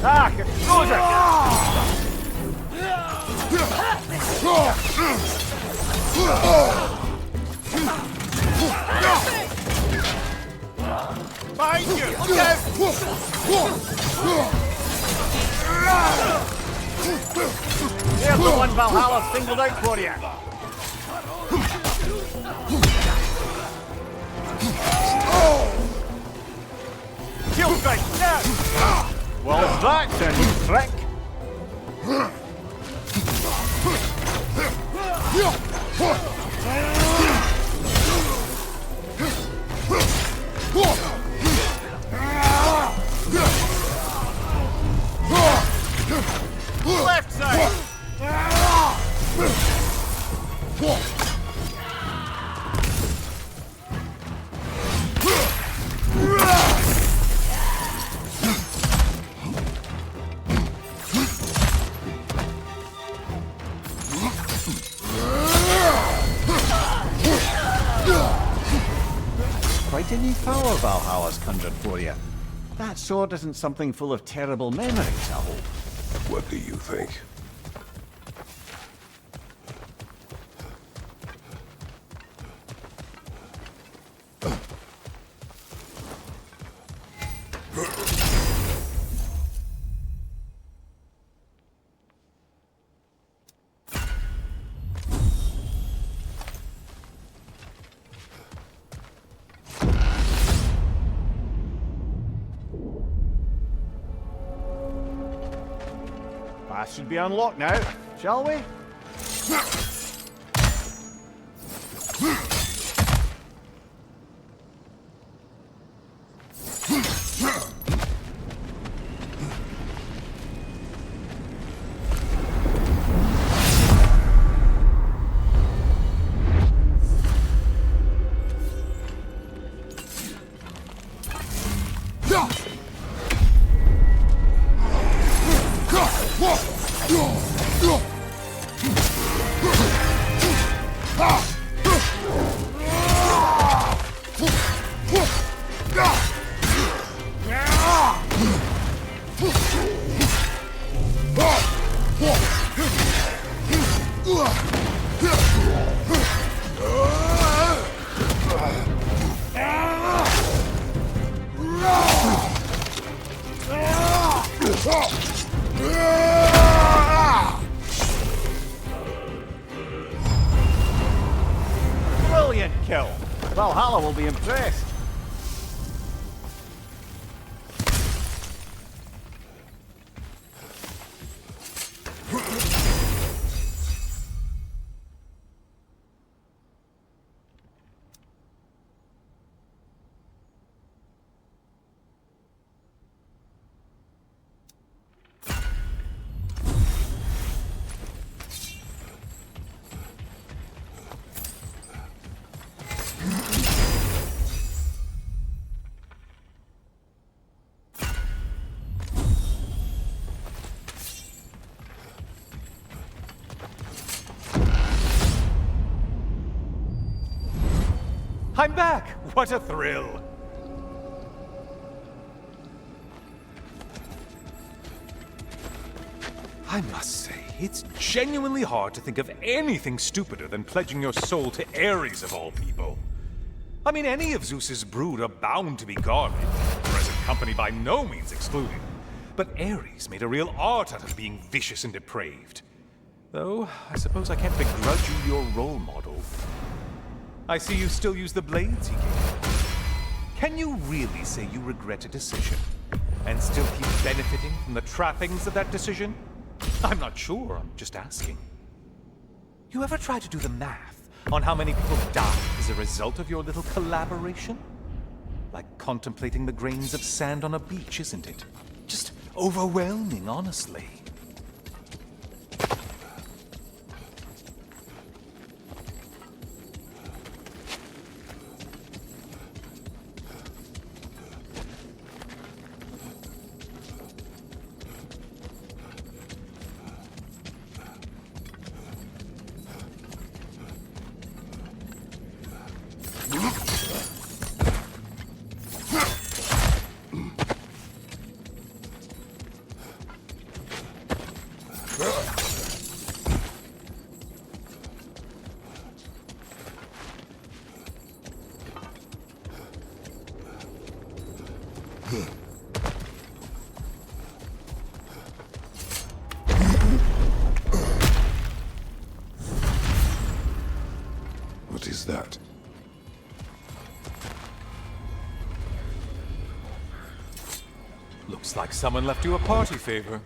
Ah, exposure! Behind you! Look out! Here's the one Valhalla singled out for you. Kill strike now! Well, that's a new trick. Left side. Quite a new power Valhalla's conjured for you. That sword isn't something full of terrible memories, I hope. What do you think? That should be unlocked now, shall we? Brilliant kill. Valhalla will be impressed. I'm back! What a thrill! I must say, it's genuinely hard to think of anything stupider than pledging your soul to Ares of all people. I mean, any of Zeus's brood are bound to be garbage, present company by no means excluded. But Ares made a real art out of being vicious and depraved. Though, I suppose I can't begrudge you your role model. I see you still use the blades he gave you. Can you really say you regret a decision, and still keep benefiting from the trappings of that decision? I'm not sure, I'm just asking. You ever try to do the math on how many people died as a result of your little collaboration? Like contemplating the grains of sand on a beach, isn't it? Just overwhelming, honestly. What is that? Looks like someone left you a party favor.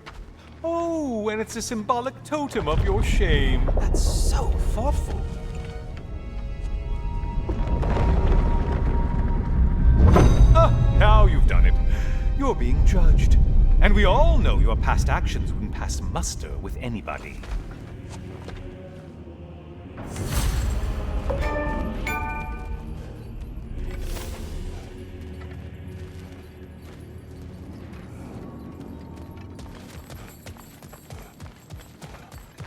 Oh, and it's a symbolic totem of your shame. That's so thoughtful. Ah, now you've done it. You're being judged. And we all know your past actions wouldn't pass muster with anybody.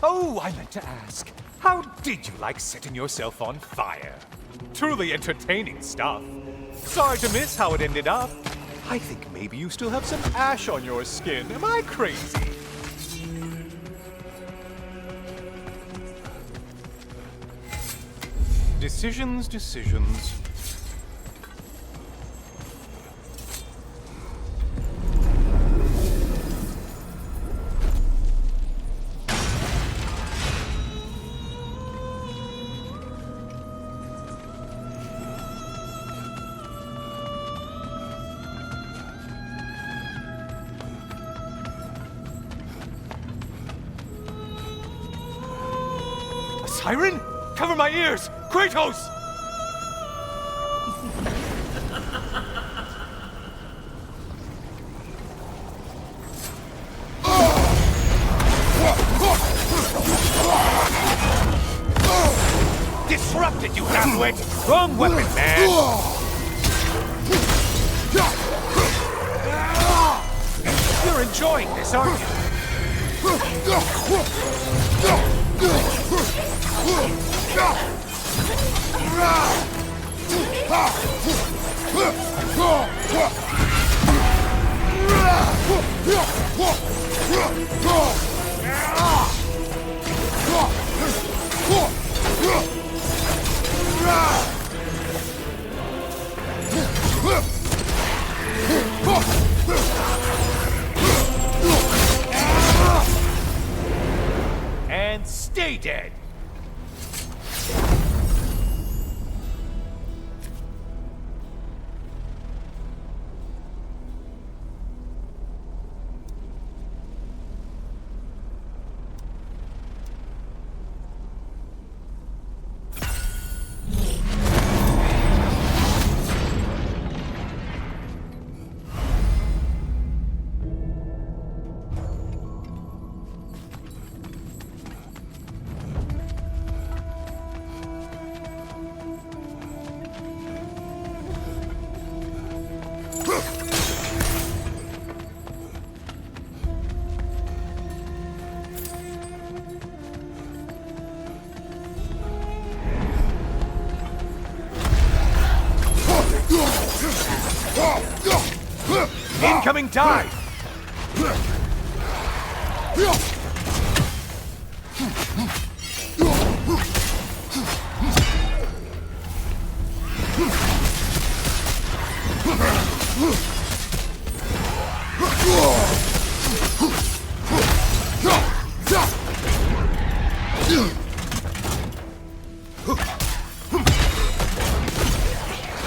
Oh, I meant to ask, how did you like setting yourself on fire? Truly entertaining stuff. Sorry to miss how it ended up. I think maybe you still have some ash on your skin. Am I crazy? Decisions, decisions. Siren? Cover my ears! Kratos! Disrupted, you halfwit! Wrong weapon, man! You're enjoying this, aren't you? And stay dead! Incoming dive!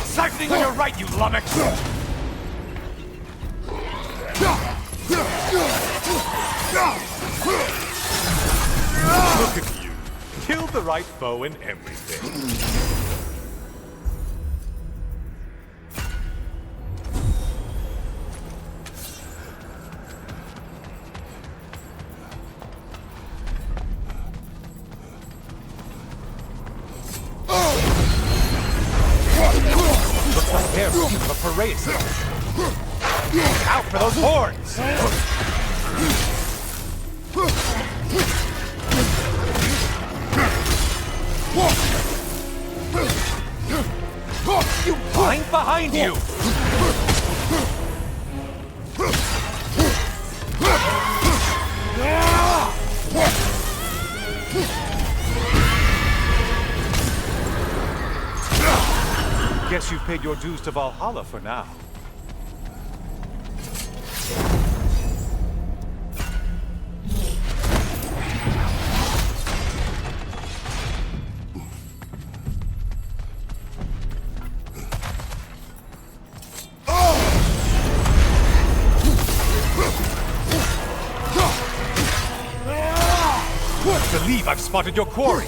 Siphoning on your right, you lummox! Look at you. Killed the right foe and everything. Looks like they're looking for a parade. Out for those horns! You blind behind you! Guess you've paid your dues to Valhalla for now. I've spotted your quarry.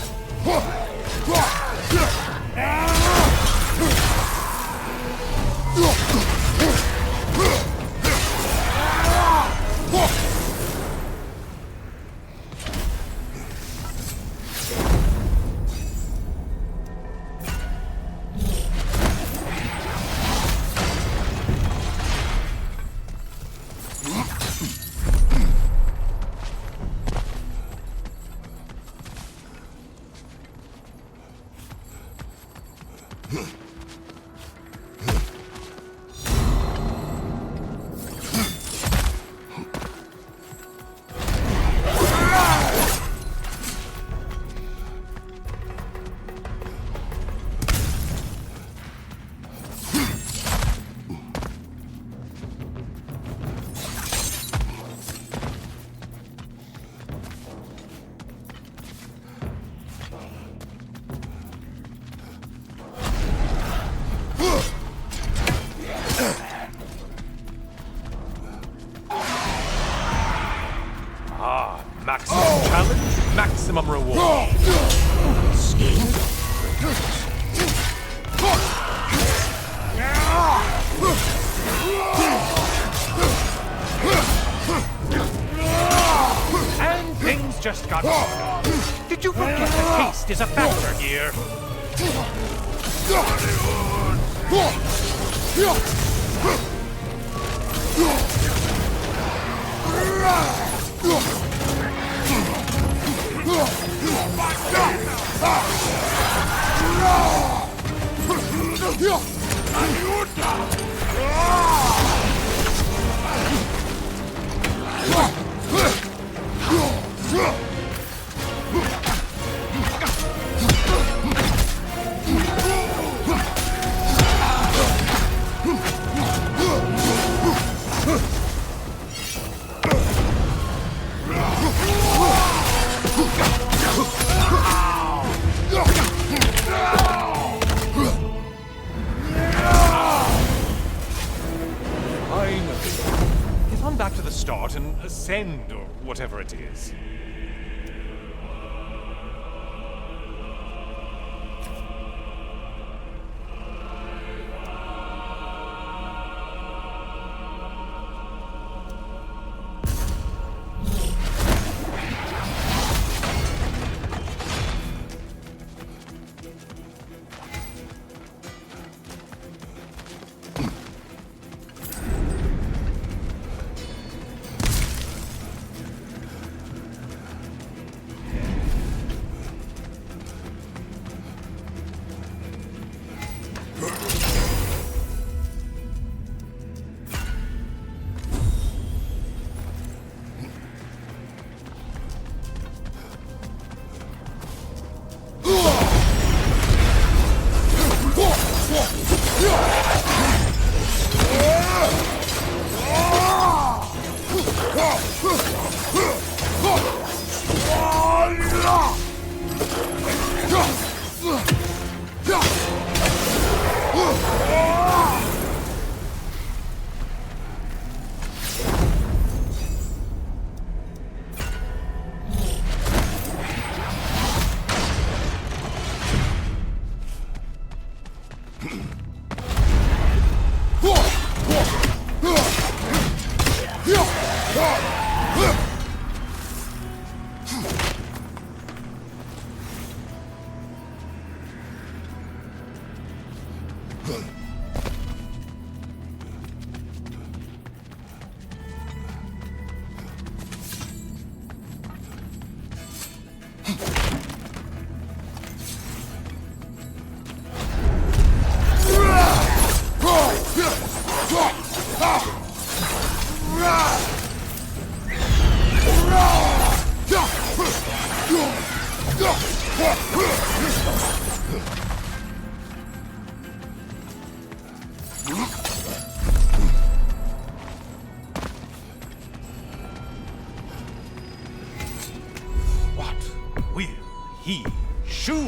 Maximum challenge, maximum reward. And things just got harder. Did you forget that haste is a factor here? Get on back to the start and ascend, or whatever it is. What will he choose?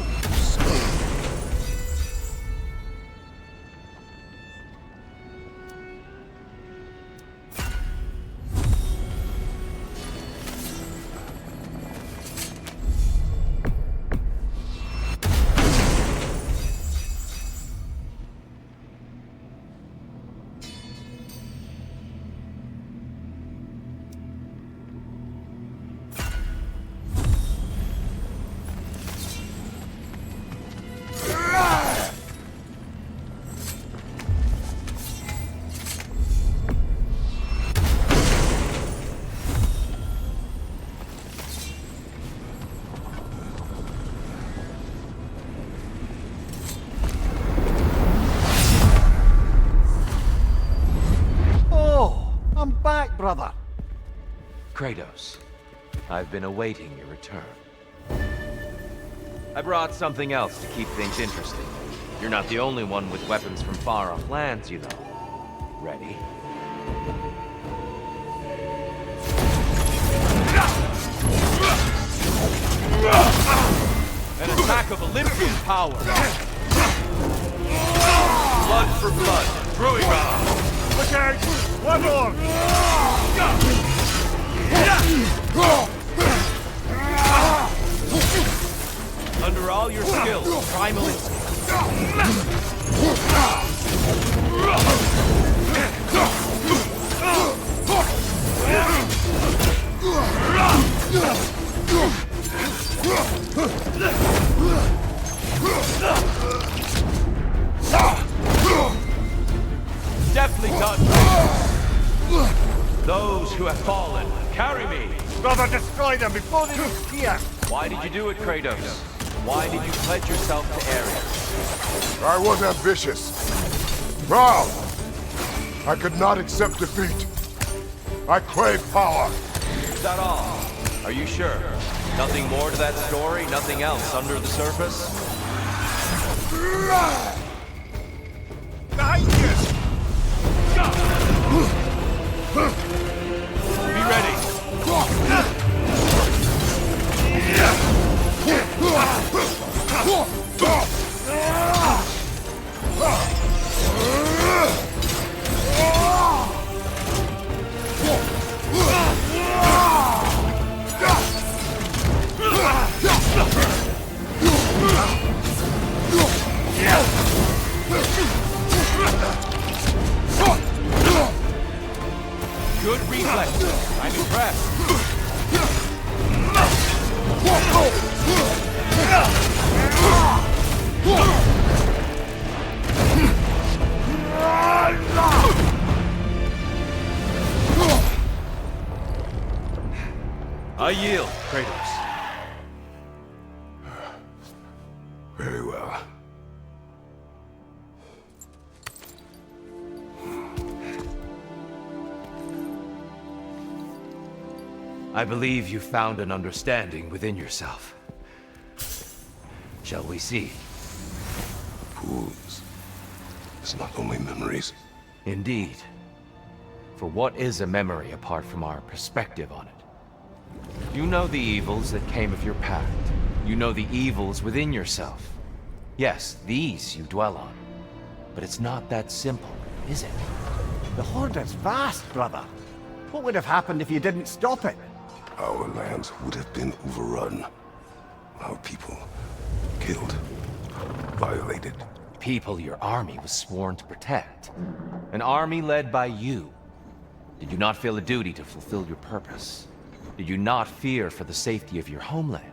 Kratos, I've been awaiting your return. I brought something else to keep things interesting. You're not the only one with weapons from far-off lands, you know. Ready? An attack of Olympian power! Blood for blood, brewing round! Look out! One more! Under all your skills, primal instinct. Deftly done. Those who have fallen, carry me. Brother, destroy them before they reach here! Why did you do it, Kratos? Why did you pledge yourself to Ares? I was ambitious. Proud. I could not accept defeat. I crave power. Is that all? Are you sure? Nothing more to that story? Nothing else under the surface? Behind you! Be ready. Good reflexes. I'm impressed. I yield, Kratos. Very well. I believe you found an understanding within yourself. Shall we see? Fools. It's not only memories. Indeed. For what is a memory apart from our perspective on it? You know the evils that came of your pact. You know the evils within yourself. Yes, these you dwell on. But it's not that simple, is it? The Horde is vast, brother. What would have happened if you didn't stop it? Our lands would have been overrun. Our people killed, violated. People your army was sworn to protect. An army led by you. Did you not feel a duty to fulfill your purpose? Did you not fear for the safety of your homeland?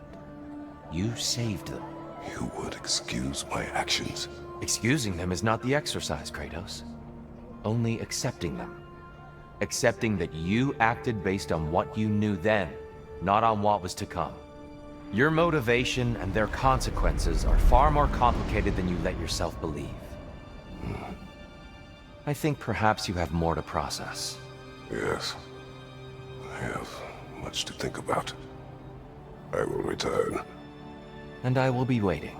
You saved them. You would excuse my actions. Excusing them is not the exercise, Kratos. Only accepting them. Accepting that you acted based on what you knew then, not on what was to come. Your motivation and their consequences are far more complicated than you let yourself believe. I think perhaps you have more to process. Yes. I have much to think about. I will return. And I will be waiting.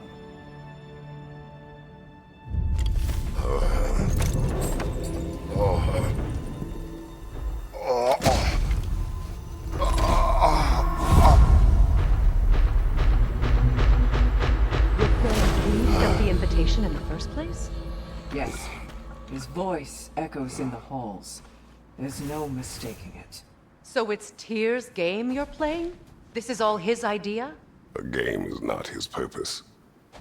The invitation in the first place? Yes. His voice echoes in the halls. There's no mistaking it. So it's Tyr's game you're playing? This is all his idea? A game is not his purpose.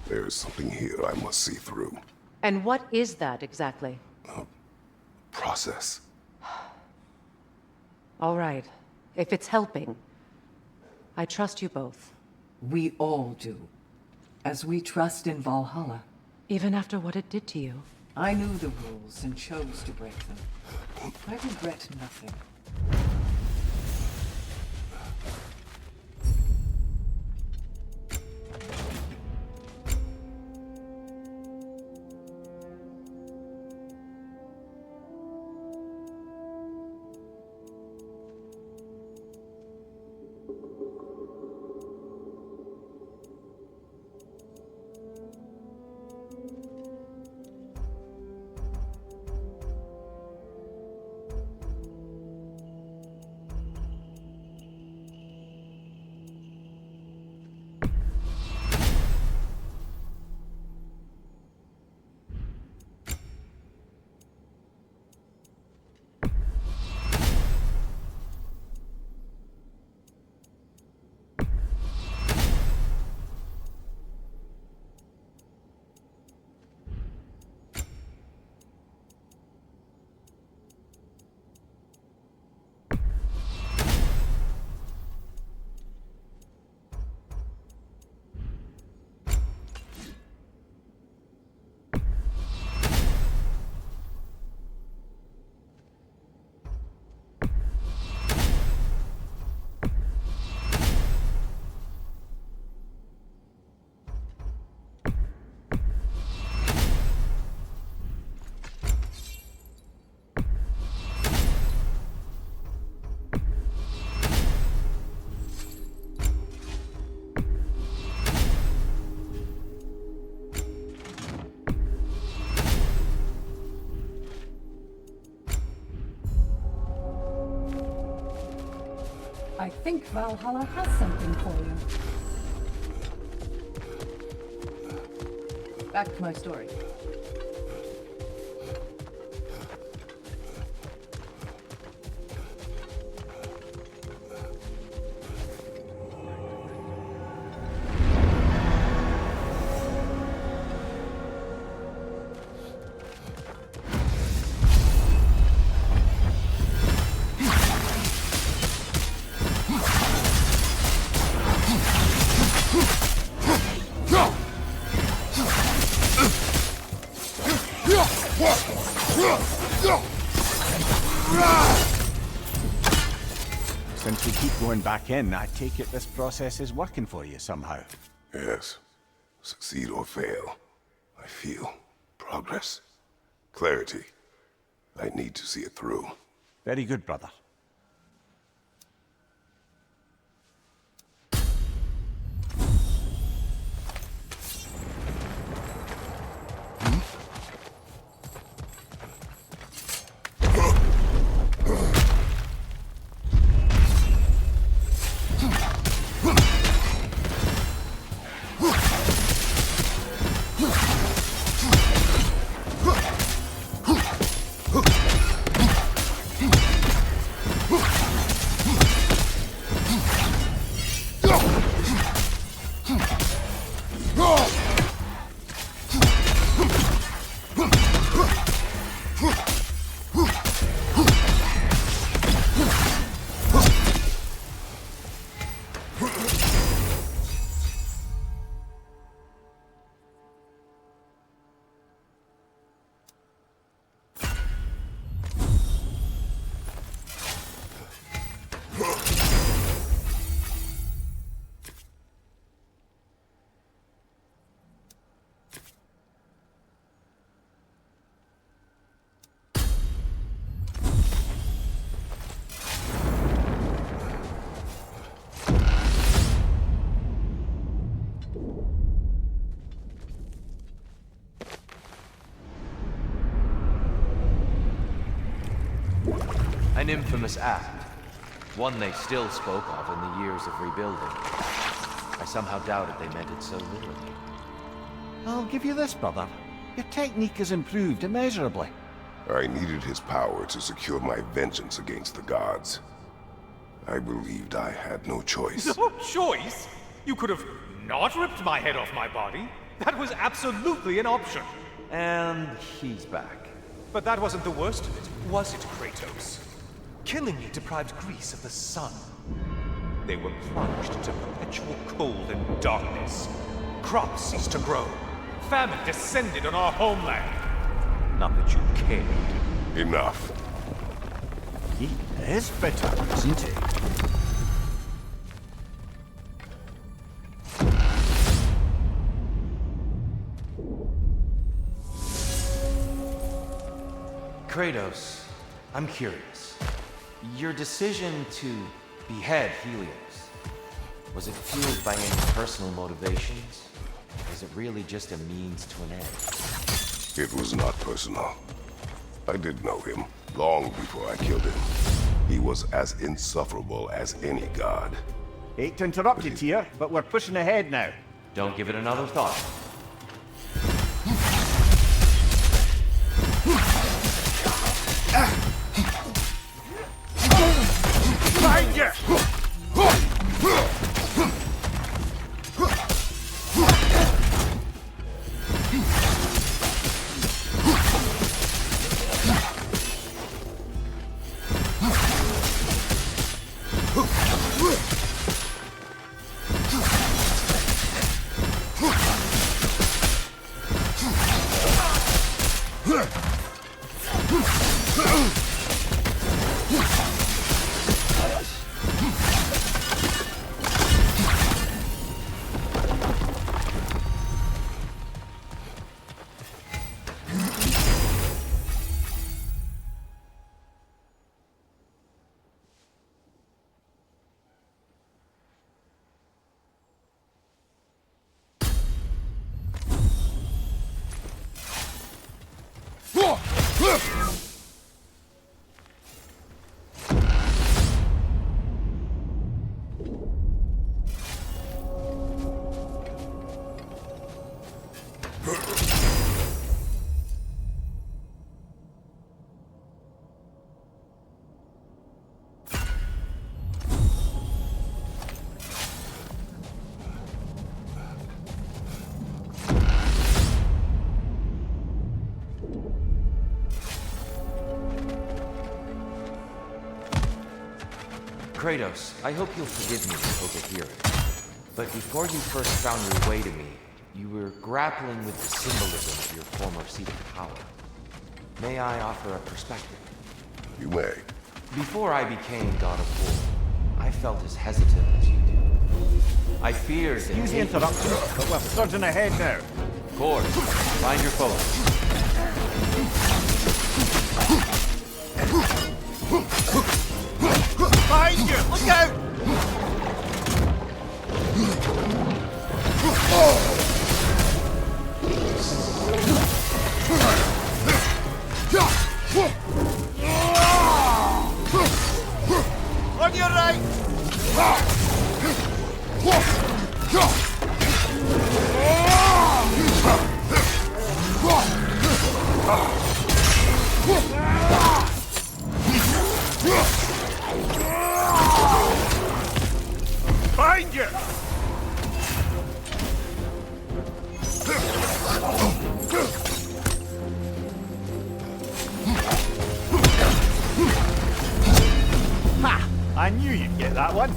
There is something here I must see through. And what is that exactly? Process. All right. If it's helping, I trust you both. We all do. As we trust in Valhalla. Even after what it did to you. I knew the rules and chose to break them. I regret nothing. think Valhalla has something for you. Back to my story. Since we keep going back in, I take it this process is working for you somehow. Yes. Succeed or fail, I feel progress, clarity. I need to see it through. Very good, brother. An infamous act. One they still spoke of in the years of rebuilding. I somehow doubted they meant it so literally. I'll give you this, brother. Your technique has improved immeasurably. I needed his power to secure my vengeance against the gods. I believed I had no choice. No choice? You could have not ripped my head off my body. That was absolutely an option. And he's back. But that wasn't the worst of it, was it, Kratos? Killing me deprived Greece of the sun. They were plunged into perpetual cold and darkness. Crops ceased to grow. Famine descended on our homeland. Not that you cared. Enough. He is bitter, isn't he? Kratos, I'm curious. Your decision to behead Helios, was it fueled by any personal motivations? Or was it really just a means to an end? It was not personal. I did know him, long before I killed him. He was as insufferable as any god. Hate to interrupt you, Tyr, but we're pushing ahead now. Don't give it another thought. Find you! Kratos, I hope you'll forgive me for overhearing. But before you first found your way to me, you were grappling with the symbolism of your former seat of power. May I offer a perspective? You may. Before I became God of War, I felt as hesitant as you do. I feared that... Excuse the interruption, but we're surging ahead now. Cord, find your focus. Behind you! Look out! On your right! Behind you! Ha! I knew you'd get that one.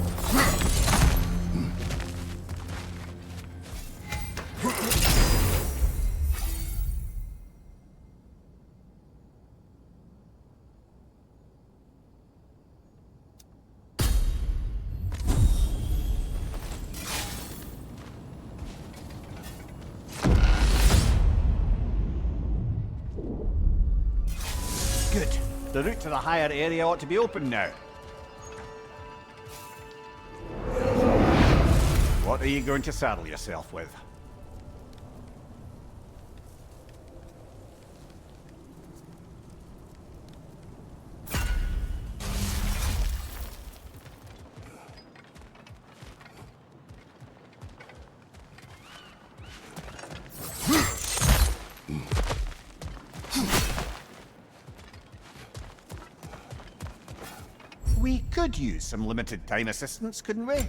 Good. The route to the higher area ought to be open now. What are you going to saddle yourself with? We could use some limited time assistance, couldn't we?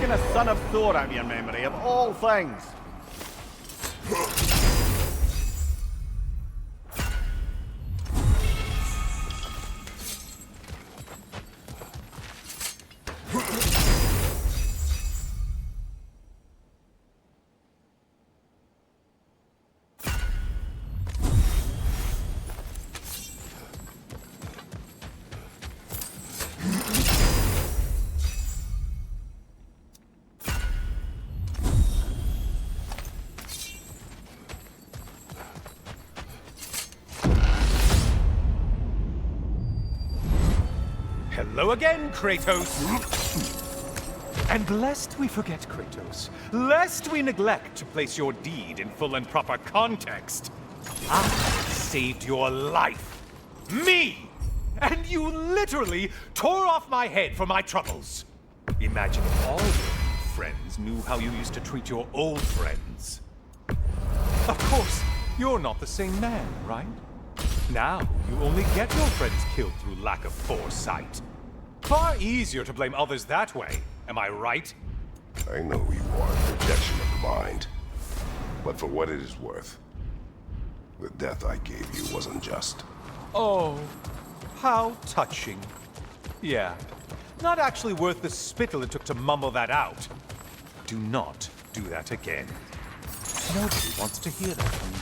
taking a son of Thor out of your memory, of all things. Hello again, Kratos! And lest we forget, Kratos, lest we neglect to place your deed in full and proper context, I saved your life. Me! And you literally tore off my head for my troubles. Imagine if all your new friends knew how you used to treat your old friends. Of course, you're not the same man, right? Now, you only get your friends killed through lack of foresight. Far easier to blame others that way, am I right? I know you are a projection of the mind. But for what it is worth, the death I gave you wasn't just. Oh, how touching. Yeah, not actually worth the spittle it took to mumble that out. Do not do that again. Nobody wants to hear that from you.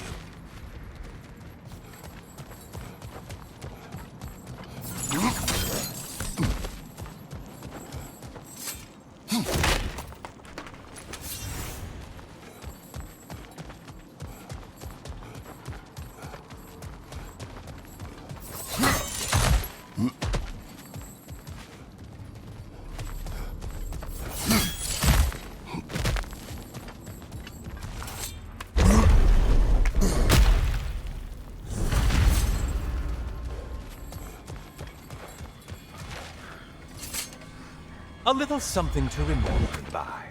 A little something to remember by.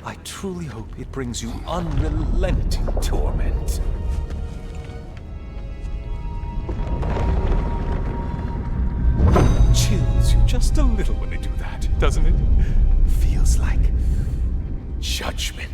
I truly hope it brings you unrelenting torment. Chills you just a little when they do that, doesn't it? Feels like judgment.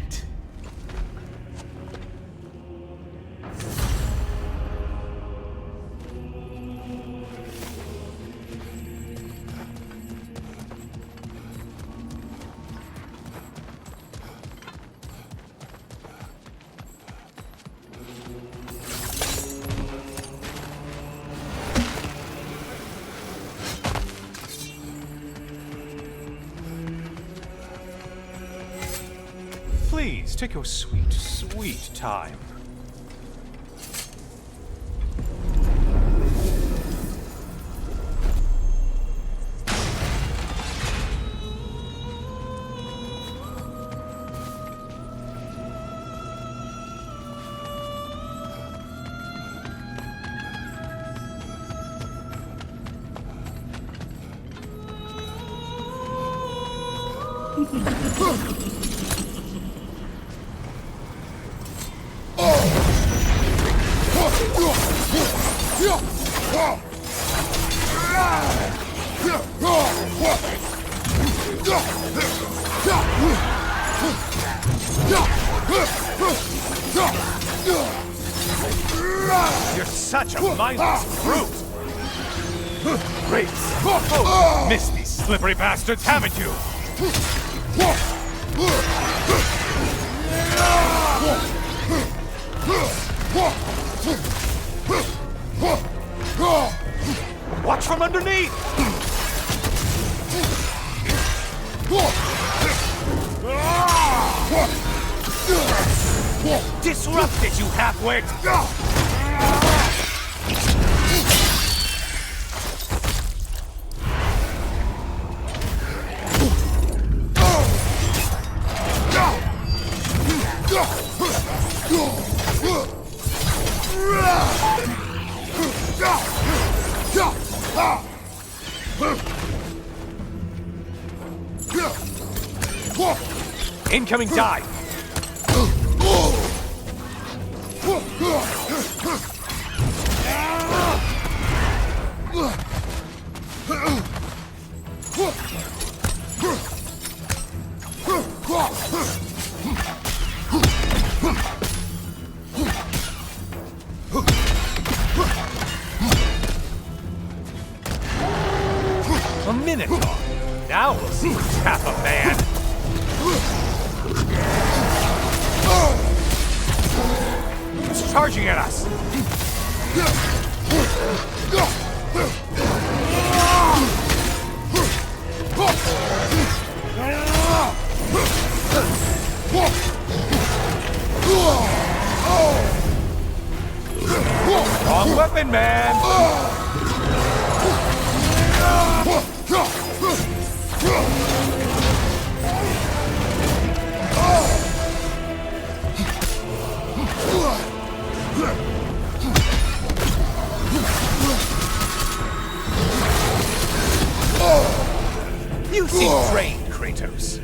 Please, take your sweet, sweet time. You're such a mindless brute! Great! Oh, missed these slippery bastards, haven't you? Watch from underneath! Disrupted, you half-wit! Incoming dive! A minotaur. Now we'll see who's half a man. It's charging at us. Wrong weapon, man! You seem trained, Kratos.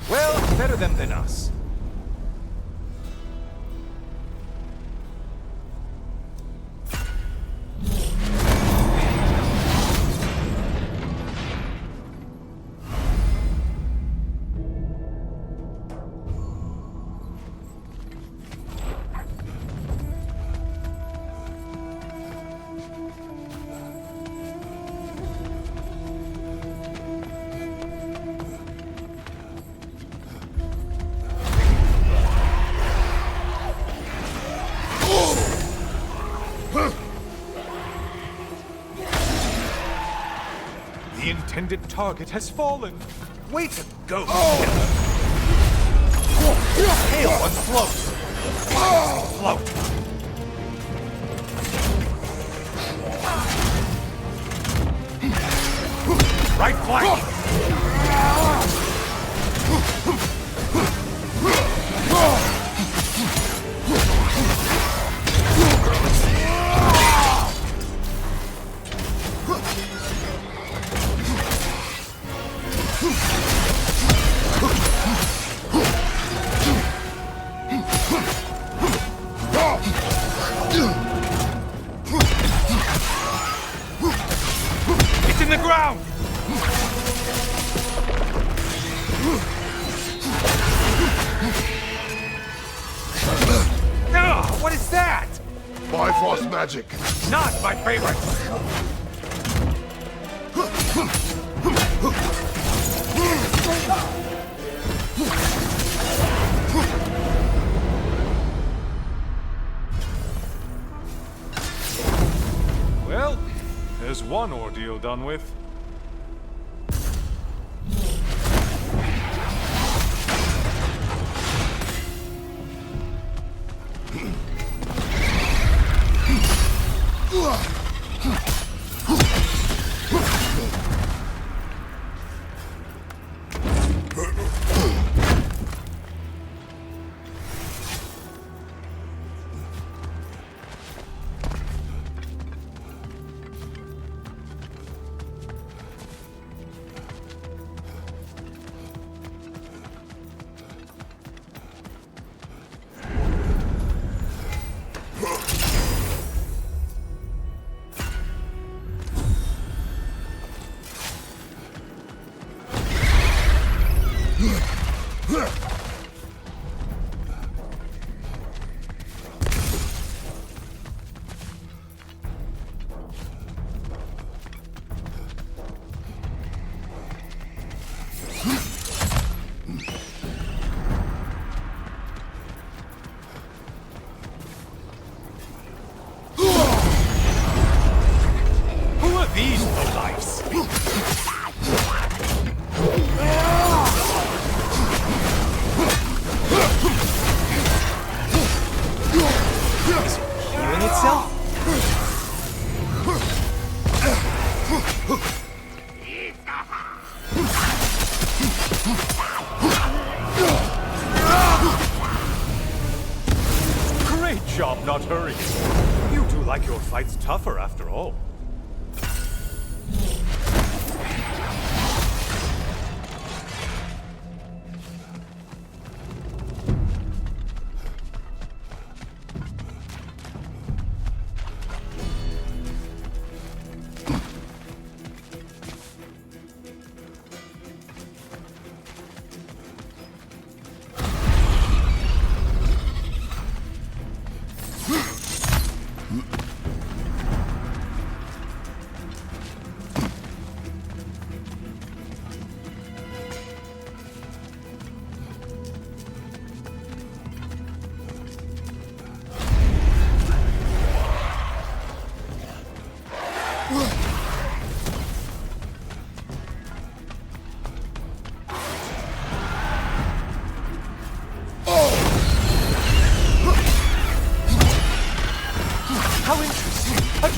Well, better them than us. The intended target has fallen. Way to go, killer. Hail one float. Float. Right flank. It's in the ground! Ugh, what is that? Bifrost magic. Not my favorite! Well, there's one ordeal done with. Who are these lowlifes? Is it healing itself? Great job not hurrying. You do like your fights tougher after all.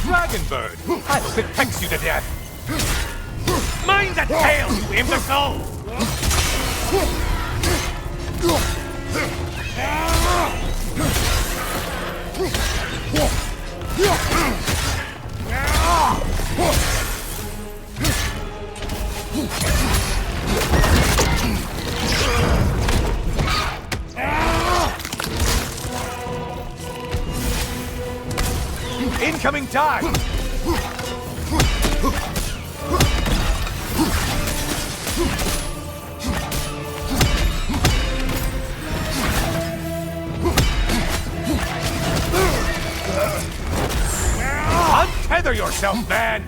dragon bird! I hope it pecks you to death! Mind the tail, you imbecile! Incoming dive! Untether yourself, man!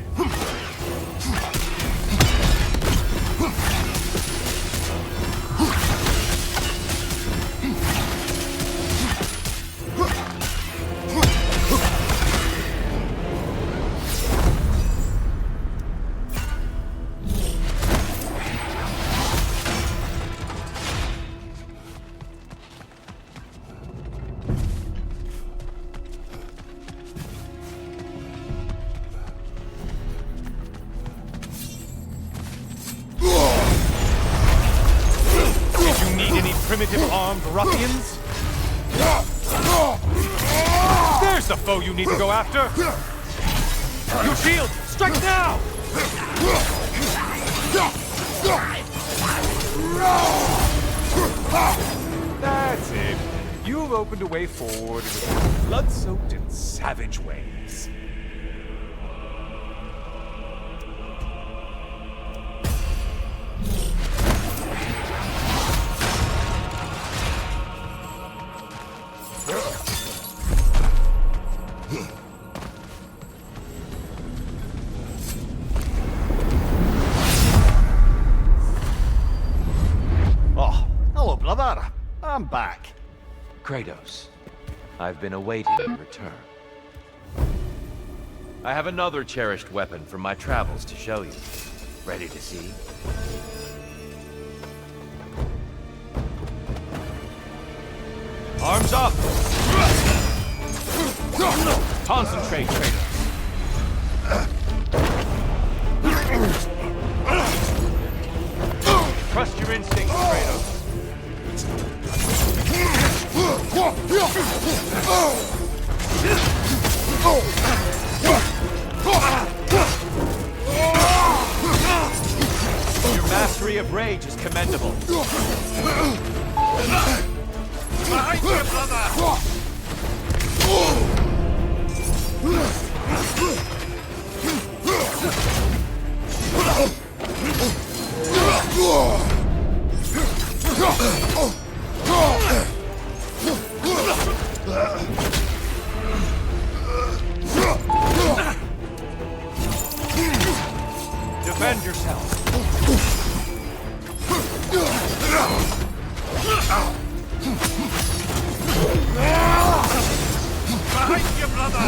Primitive armed ruffians? There's the foe you need to go after! Your shield! Strike now! That's it. You've opened a way forward in your blood-soaked and savage ways. I'm back. Kratos, I've been awaiting your return. I have another cherished weapon from my travels to show you. Ready to see? Arms up! Concentrate, Kratos. Trust your instincts, Kratos. Your mastery of rage is commendable. Behind you, brother! Defend yourself. Behind you, brother!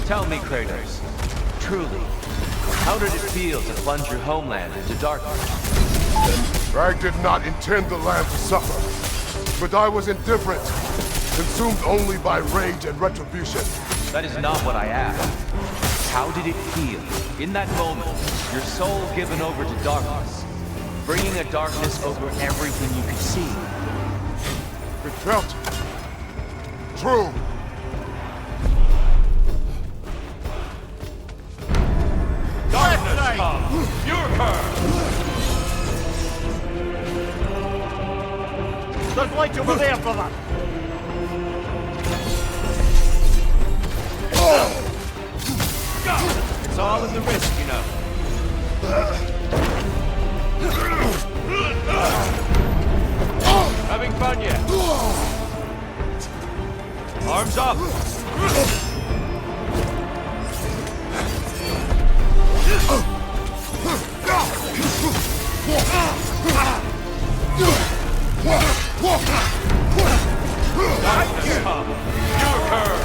Tell me, Kratos, truly, how did it feel to plunge your homeland into darkness? I did not intend the land to suffer, but I was indifferent, consumed only by rage and retribution. That is not what I asked. How did it feel, in that moment, your soul given over to darkness, bringing a darkness over everything you could see? It felt true. Darkness come! Your turn! There's light over there, brother! It's all in the risk, you know. Having fun yet? Arms up! Your curve!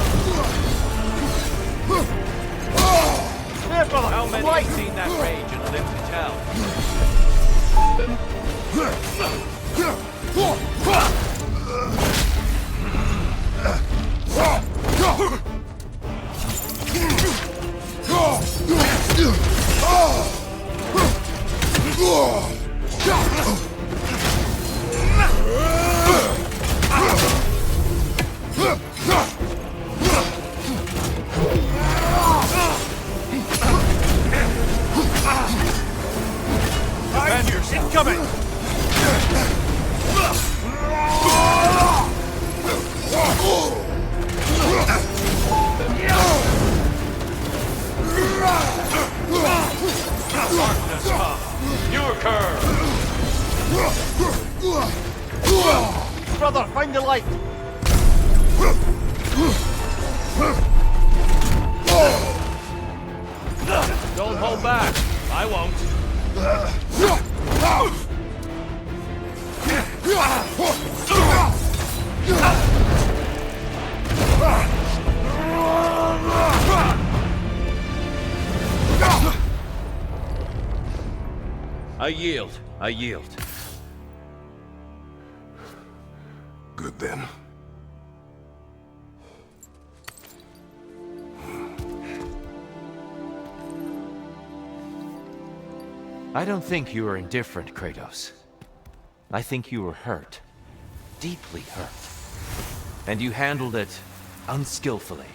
There, brother! How many have seen that rage and Don't hold back. I won't. I yield. I yield. Good then. I don't think you were indifferent, Kratos. I think you were hurt. Deeply hurt. And you handled it unskillfully.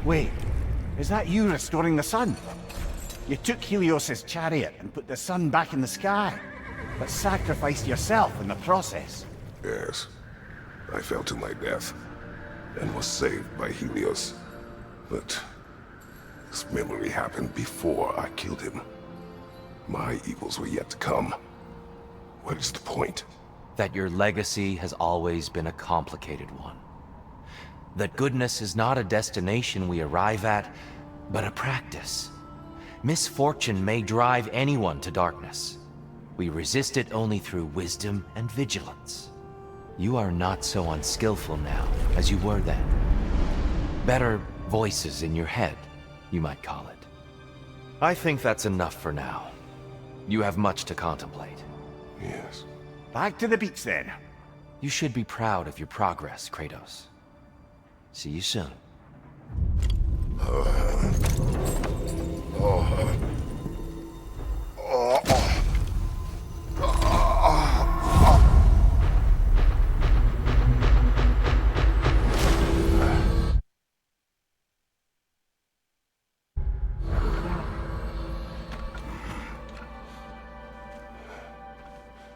Wait, is that you restoring the sun? You took Helios's chariot and put the sun back in the sky, but sacrificed yourself in the process. Yes. I fell to my death, and was saved by Helios. But this memory happened before I killed him. My evils were yet to come. What is the point? That your legacy has always been a complicated one. That goodness is not a destination we arrive at, but a practice. Misfortune may drive anyone to darkness. We resist it only through wisdom and vigilance. You are not so unskillful now as you were then. Better voices in your head, you might call it. I think that's enough for now. You have much to contemplate. Yes. Back to the beach then. You should be proud of your progress, Kratos. See you soon.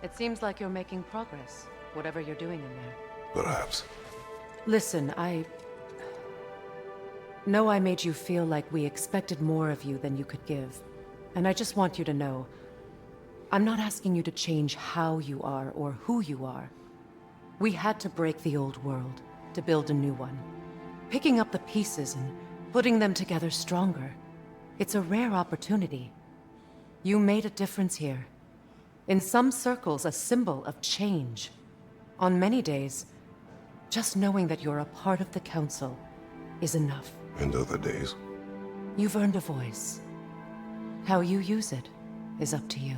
It seems like you're making progress, whatever you're doing in there. Perhaps. Listen, I know I made you feel like we expected more of you than you could give. And I just want you to know, I'm not asking you to change how you are or who you are. We had to break the old world to build a new one. Picking up the pieces and putting them together stronger. It's a rare opportunity. You made a difference here. In some circles, a symbol of change. On many days, just knowing that you're a part of the Council is enough. And other days? You've earned a voice. How you use it is up to you.